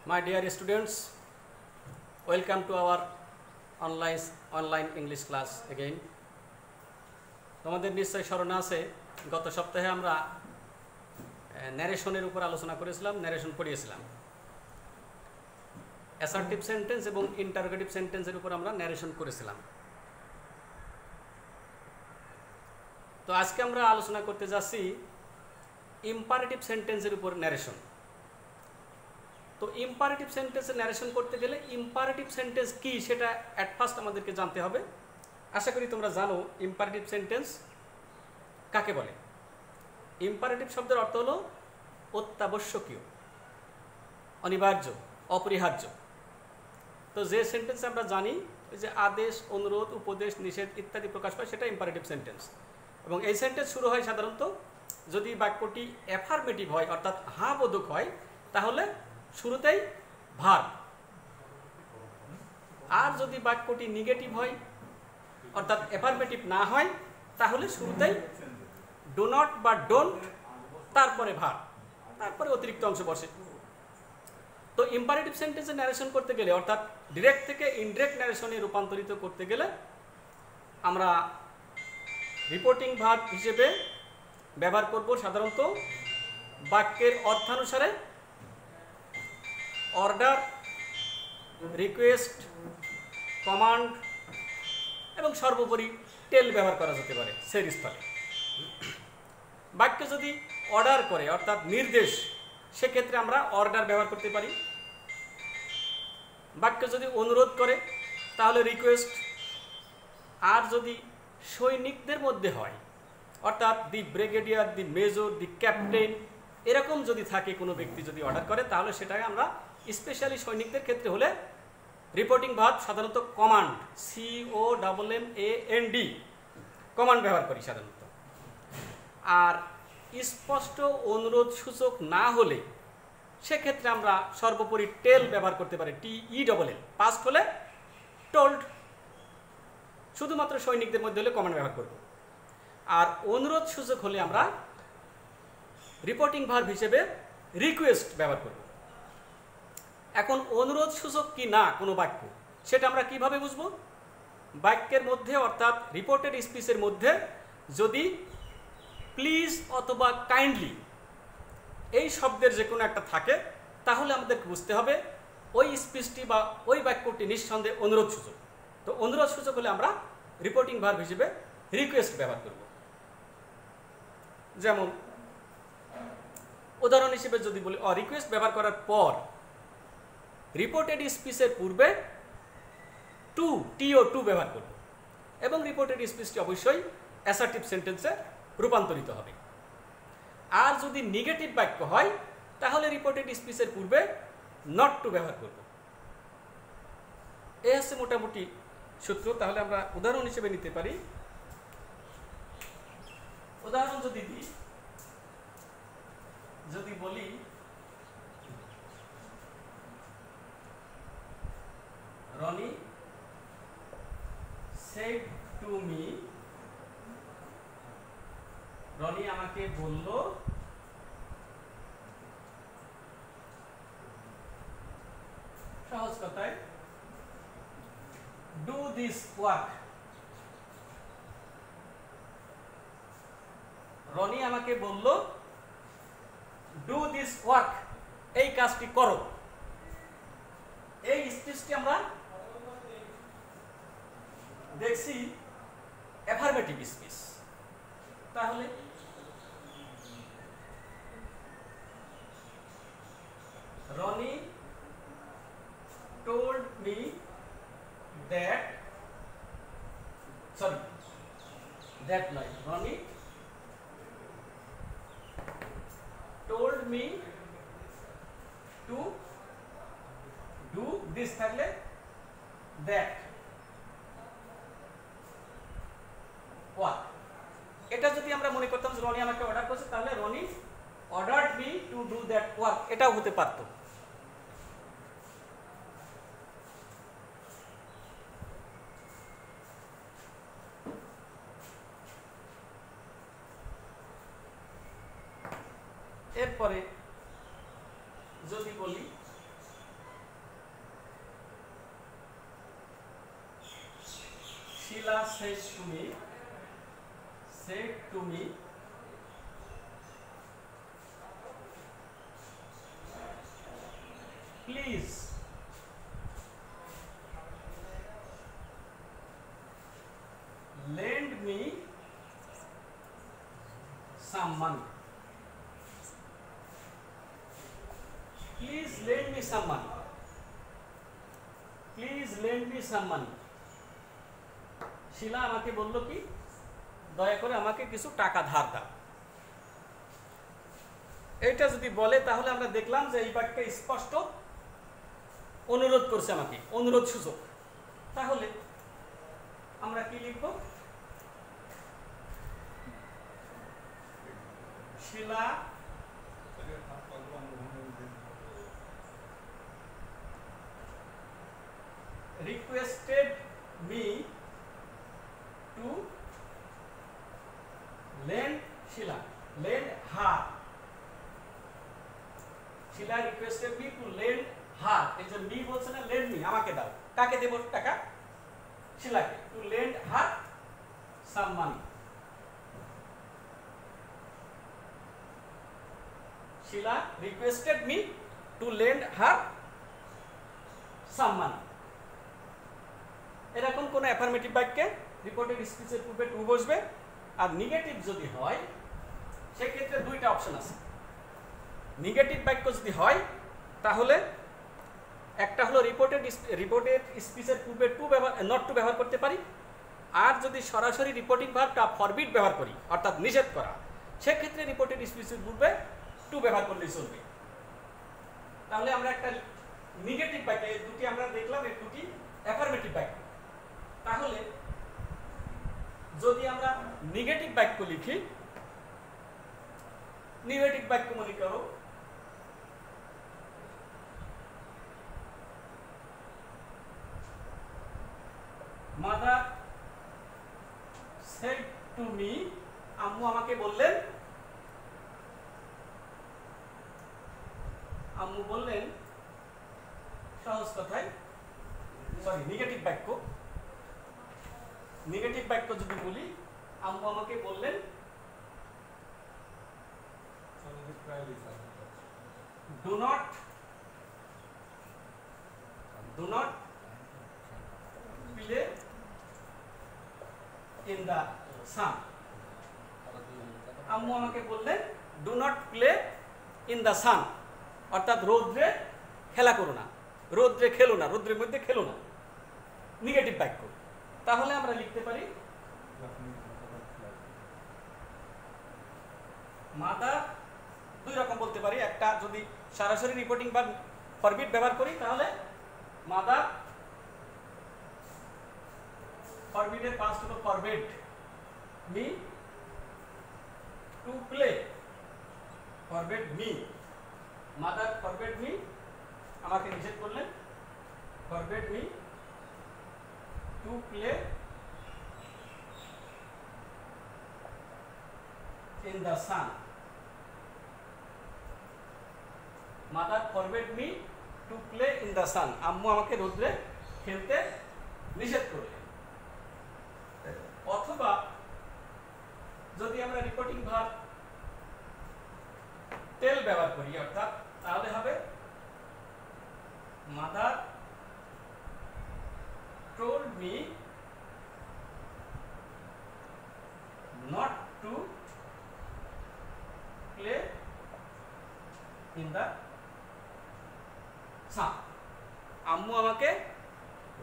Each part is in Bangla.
My dear students, welcome to our online English class again. তোমাদের নিশ্চয় স্মরণ আছে গত সপ্তাহে আমরা ন্যারেশনের উপর আলোচনা করেছিলাম, ন্যারেশন পড়িয়েছিলাম। অ্যাসার্টিভ সেন্টেন্স এবং ইন্টারোগেটিভ সেন্টেন্সের উপর আমরা ন্যারেশন করেছিলাম। তো আজকে আমরা আলোচনা করতে যাচ্ছি ইম্পারেটিভ সেন্টেন্সের উপর ন্যারেশন। তো ইম্পারেটিভ সেন্টেন্সে ন্যারেশন করতে গেলে ইম্পারেটিভ সেন্টেন্স কি সেটা অ্যাট ফার্স্ট আমাদেরকে জানতে হবে। আশা করি তোমরা জানো ইম্পারেটিভ সেন্টেন্স কাকে বলে। ইম্পারেটিভ শব্দের অর্থ হলো অত্যাবশ্যকীয়, অনিবার্য, অপরিহার্য। তো যে সেন্টেন্স আমরা জানি যে আদেশ, অনুরোধ, উপদেশ, নিষেধ ইত্যাদি প্রকাশ পায় সেটা ইম্পারেটিভ সেন্টেন্স। এবং এই সেন্টেন্স শুরু হয় সাধারণত যদি বাক্যটি অ্যাফার্মেটিভ হয় অর্থাৎ হ্যাঁ বোধক হয় তাহলে শুরুতেই ভার্ব, আর যদি বাক্যটি নেগেটিভ হয় অর্থাৎ অ্যাফার্মেটিভ না হয় তাহলে শুরুতেই ডু নট বা ডোন্ট, তারপরে ভার্ব, তারপরে অতিরিক্ত অংশ বসে। তো ইম্পারেটিভ সেন্টেন্সে ন্যারেশন করতে গেলে অর্থাৎ ডিরেক্ট থেকে ইনডিরেক্ট ন্যারেশনে রূপান্তরিত করতে গেলে আমরা রিপোর্টিং ভার্ব হিসেবে ব্যবহার করব সাধারণত বাক্যের অর্থানুসারে অর্ডার, রিকোয়েস্ট, কমান্ড এবং সর্বোপরি টেল ব্যবহার করা যেতে পারে সেই স্থলে। বাক্য যদি অর্ডার করে অর্থাৎ নির্দেশ, সেক্ষেত্রে আমরা অর্ডার ব্যবহার করতে পারি। বাক্য যদি অনুরোধ করে তাহলে রিকোয়েস্ট, আর যদি সৈনিকদের মধ্যে হয় অর্থাৎ the brigadier, the major, the captain এরকম যদি থাকে কোনো ব্যক্তি যদি অর্ডার করে তাহলে সেটাকে আমরা স্পেশালি সৈনিকদের ক্ষেত্রে হলে রিপোর্টিং ভার্ব সাধারণত কমান্ড, COMMAND কমান্ড ব্যবহার করি সাধারণত। আর স্পষ্ট অনুরোধ সূচক না হলে সেক্ষেত্রে আমরা সর্বোপরি টেল ব্যবহার করতে পারি, TELL। পাস্ট হলে টোল্ড, শুধুমাত্র সৈনিকদের মধ্যে হলে কমান্ড ব্যবহার করব। আর অনুরোধ সূচক হলে আমরা রিপোর্টিং ভার্ব হিসেবে রিকোয়েস্ট ব্যবহার করব। এখন অনুরোধ সূচক কি না কোনো বাক্য সেটা আমরা কিভাবে বুঝবো? বাক্যের মধ্যে অর্থাৎ রিপোর্টেড স্পিচের মধ্যে যদি প্লিজ অথবা কাইন্ডলি এই শব্দের যে কোনো একটা থাকে তাহলে আমাদের বুঝতে হবে ওই স্পিচটি বা ওই বাক্যটি নিঃসন্দেহে অনুরোধ সূচক। তো অনুরোধ সূচক হলে আমরা রিপোর্টিং ভার্ব হিসেবে রিকোয়েস্ট ব্যবহার করব। যেমন উদাহরণ হিসেবে যদি বলি রিকোয়েস্ট ব্যবহার করার পর রিপোর্টেড স্পিচের পূর্বে TO2 ব্যবহার করব এবং রিপোর্টেড স্পিচটি অবশ্যই অ্যাসার্টিভ সেন্টেন্সে রূপান্তরিত হবে। আর যদি নেগেটিভ বাক্য হয় তাহলে রিপোর্টেড স্পিচের পূর্বে নট টু ব্যবহার করব। এই হচ্ছে মোটামুটি সূত্র। তাহলে আমরা উদাহরণ হিসেবে নিতে পারি। উদাহরণ যদি বলি Roni said to me, Roni আমাকে বলল সহজ কথায় ডু দিস ওয়ার্ক। রনি আমাকে বলল ডু দিস ওয়ার্ক, এই কাজটি করো। এই স্পিচটি আমরা দেখছি অ্যাফার্মেটিভ স্পিচ। তাহলে Roni told me that, sorry, that night Ronnie told me to do this, থাকলে that what, এটা যদি আমরা মনে করতাম যে রনি আমাকে অর্ডার করছে তাহলে Roni ordered me to do that work, এটাও হতে পারতো। এরপরে যদি বলি Sheila said to me, please lend me some money. Please lend me some money. Please lend me some money. শিলা আমাকে বলল কি, দয়া করে আমাকে কিছু টাকা ধার দাও। এটা যদি বলে তাহলে আমরা দেখলাম যে এই বাক্যে স্পষ্ট অনুরোধ করছে আমাকে, অনুরোধ সূচক। তাহলে আমরা কি লিখব? শিলা requested me to lend Sheila, lend her. Sheila requested me to lend her. এই যে me বলছে না, lend me, আমাকে দাও। কাকে দেব টাকা? শিলাকে। to lend her some money. Sheila requested me to lend her some money. এরকম কোন অ্যাফার্মেটিভ বাক্যে রিপোর্টেড স্পিচের পূর্বে টু বসবে। আর নেগেটিভ যদি হয় সেক্ষেত্রে দুইটা অপশন আছে। নেগেটিভ বাক্য যদি হয় তাহলে একটা হলো রিপোর্টেড স্পিচের পূর্বে টু ব্যবহার, নট টু ব্যবহার করতে পারি। আর যদি সরাসরি রিপোর্টিং ভার্বটা ফরবিড ব্যবহার করি, অর্থাৎ নিষেধ করা, সেক্ষেত্রে রিপোর্টেড স্পিচের পূর্বে টু ব্যবহার করলেই চলবে। তাহলে আমরা একটা নেগেটিভ বাক্য, এই দুটি আমরা দেখলাম, এই দুটি অ্যাফার্মেটিভ বাক্য। তাহলে যদি আমরা নেগেটিভ বাক্য লিখি, নেগেটিভ বাক্য মনে করো মাদার সেড টু মি, আম্মু আমাকে বললেন, আম্মু বললেন, সহজ কথায় সরি নেগেটিভ বাক্য, নেগেটিভ বাক্য যদি বলি, আম্মু আমাকে বললেন, do not play in the sun. আম্মু আমাকে বললেন do not play in the sun, অর্থাৎ রৌদ্রে খেলা করো না, রৌদ্রে খেলো না, রৌদ্রের মধ্যে খেলো না, নেগেটিভ বাক্য। তাহলে আমরা লিখতে পারি মাদার, দুই রকম বলতে পারি। একটা যদি সরাসরি রিপোর্টিং বা ফরবিড ব্যবহার করি তাহলে মাদার, ফরবিডের পাস্ট হলো forbid me to play, forbid me, mother forbid me, আমাকে নিষেধ করলেন, forbid me to play in the sun. Mother forbade me to play in the sun. আম্মু আমাকে রোদ্রে খেলতে নিষেধ করলেন। অথবা যদি আমরা রিপোর্টিং ভার্ব টেল ব্যবহার করি, অর্থাৎ তাহলে হবে mother told me not to play in the sun. আম্মু আমাকে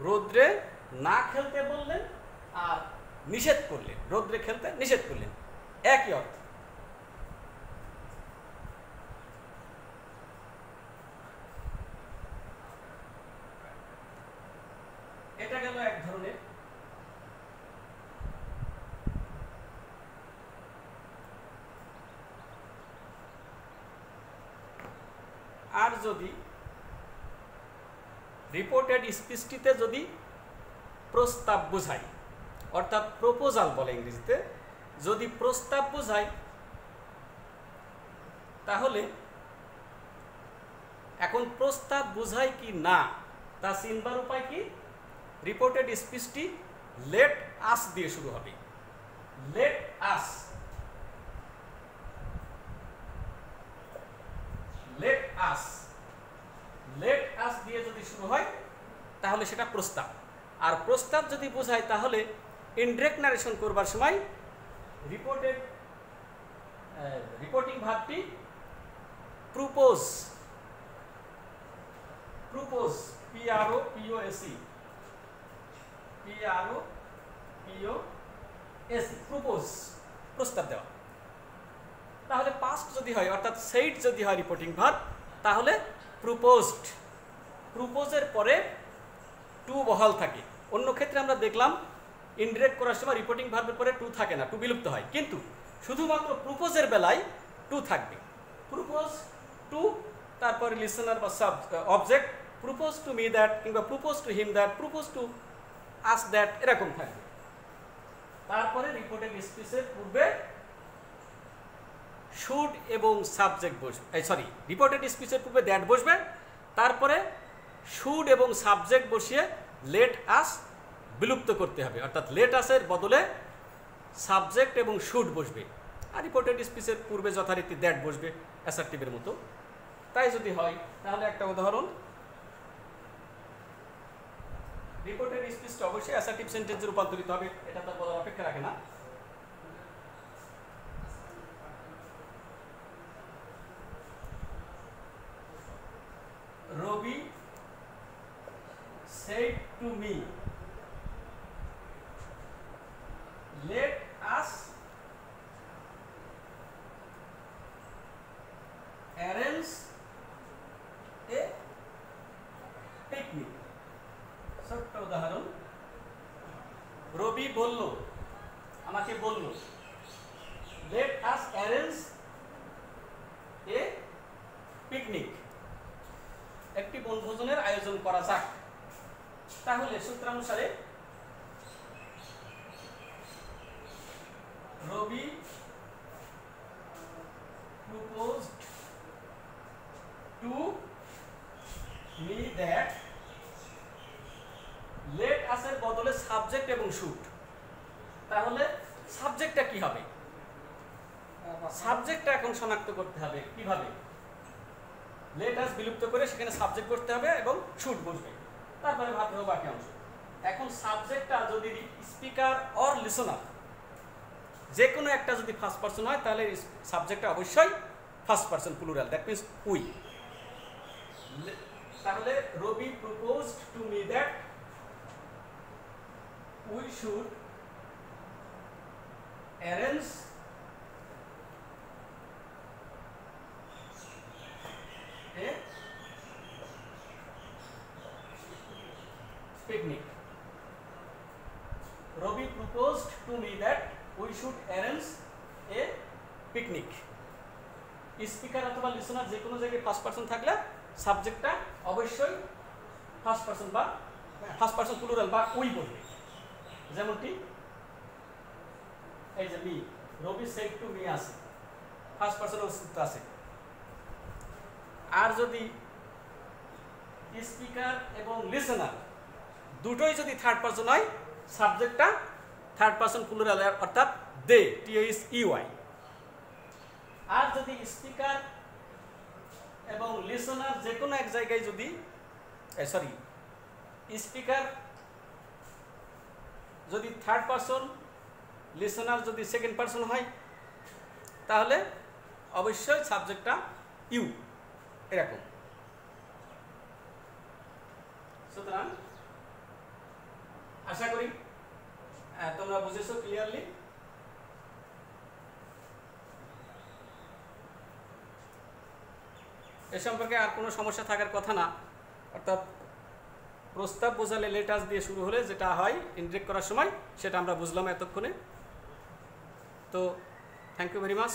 রোদ্রে না খেলতে বললেন আর নিষেধ করলেন, রোদ্রে খেলতে নিষেধ করলেন, একই অর্থ। এটা গেল এক ধরনের। আর যদি রিপোর্টেড স্পিচটিতে যদি প্রস্তাব বোঝাই, অর্থাৎ প্রপোজাল বলে ইংরেজিতে, যদি প্রস্তাব বোঝাই তাহলে এখন প্রস্তাব বোঝায় কি না তা চিনবার উপায় কি? রিপোর্টেড স্পিচটি লেট আস দিয়ে শুরু হবে। Let us, let us, let us দিয়ে যদি শুরু হয় তাহলে সেটা প্রস্তাব। আর প্রস্তাব যদি বোঝায় তাহলে ইনডিরেক্ট নারেশন করবার সময় রিপোর্টিং ভার্বটি প্রপোজ, প্রপোজ, PROPOSE, প্রপোজ, প্রস্তাব দেওয়া। তাহলে পাস্ট যদি হয় অর্থাৎ সেইড যদি হয় রিপোর্টিং ভার্ব তাহলে প্রপোজড। প্রপোজের পরে টু বহাল থাকে। অন্য ক্ষেত্রে আমরা দেখলাম ইনডিরেক্ট করার সময় রিপোর্টিং ভার্বের পরে টু থাকে না, টু বিলুপ্ত হয়, কিন্তু শুধুমাত্র প্রপোজের বেলায় টু থাকবে। প্রপোজ টু, তারপরে লিসেনার বা object, propose to me that কিংবা propose to him that, propose to us that, এরকম থাকবে। তারপরে রিপোর্টেড স্পিচের পূর্বে শুড এবং সাবজেক্ট বসবে, সরি, রিপোর্টেড স্পিচের পূর্বে দ্যাট বসবে, তারপরে শুড এবং সাবজেক্ট বসিয়ে লেট আস বিলুপ্ত করতে হবে, অর্থাৎ লেট আসের বদলে সাবজেক্ট এবং শুড বসবে। আর রিপোর্টেড স্পিচের পূর্বে যথারীতি দ্যাট বসবে অ্যাসার্টিভের মতো। তাই যদি হয় তাহলে একটা উদাহরণ, রিপোর্টেড স্পিচটা অবশ্যই অ্যাসার্টিভ সেন্টেন্সে রূপান্তরিত হবে, এটা তো বলার অপেক্ষা রাখে না। রবি said to me, let us arrange a picnic. ছোট্ট উদাহরণ, রবি বলল, আমাকে বলল, let us arrange a picnic, একটি বনভোজনের আয়োজন করা যাক। তাহলে সূত্রানুসারে রবি proposed to me that, let us এর বদলে সাবজেক্ট এবং শুড। তাহলে সাবজেক্টটা কি হবে? সাবজেক্টটা এখন শনাক্ত করতে হবে কিভাবে? লেট আস বিলুপ্ত করে সেখানে সাবজেক্ট করতে হবে এবং শুড বসবে, তারপরে ভাবতে হবে বাকি অংশ। এখন সাবজেক্টটা যদি স্পিকার অর লিসনার যে কোনো একটা যদি ফার্স্ট পারসন হয় তাহলে সাবজেক্টটা অবশ্যই first person plural, that means we. তাহলে Robi proposed to me that we should arrange a picnic. Robi proposed to me that we should arrange a picnic. Speaker অথবা লিসনার যে কোনো জায়গায় ফার্স্ট পারসন থাকলে সাবজেক্টটা অবশ্যই ফার্স্ট পারসন বা ফার্স্ট পারসন প্লুরাল বা উই বলবে। যেমনটি এই যে me, Rabi said to me আছে, ফার্স্ট পারসন অস্তিত্ব আছে। আর যদি স্পিকার এবং লিসনার দুটোই যদি থার্ড পারসন হয় সাবজেক্টটা থার্ড পারসন প্লুরাল অর্থাৎ দে, THEY। আর যদি স্পিকার এবং লিসনার যে কোনো এক জায়গায় যদি সরি স্পিকার যদি থার্ড পারসন, লিসনার যদি সেকেন্ড পারসন হয় তাহলে অবশ্যই সাবজেক্টটা ইউ, এরকম। সুতরাং আশা করি তোমরা বুঝেছো ক্লিয়ারলি। এ সম্পর্কে আর কোনো সমস্যা থাকার কথা না, অর্থাৎ প্রস্তাব বোঝালে লেট আস দিয়ে শুরু হলে যেটা হয় ইনডিরেক্ট করার সময় সেটা আমরা বুঝলাম এতক্ষণে। তো থ্যাংক ইউ ভেরি মাচ।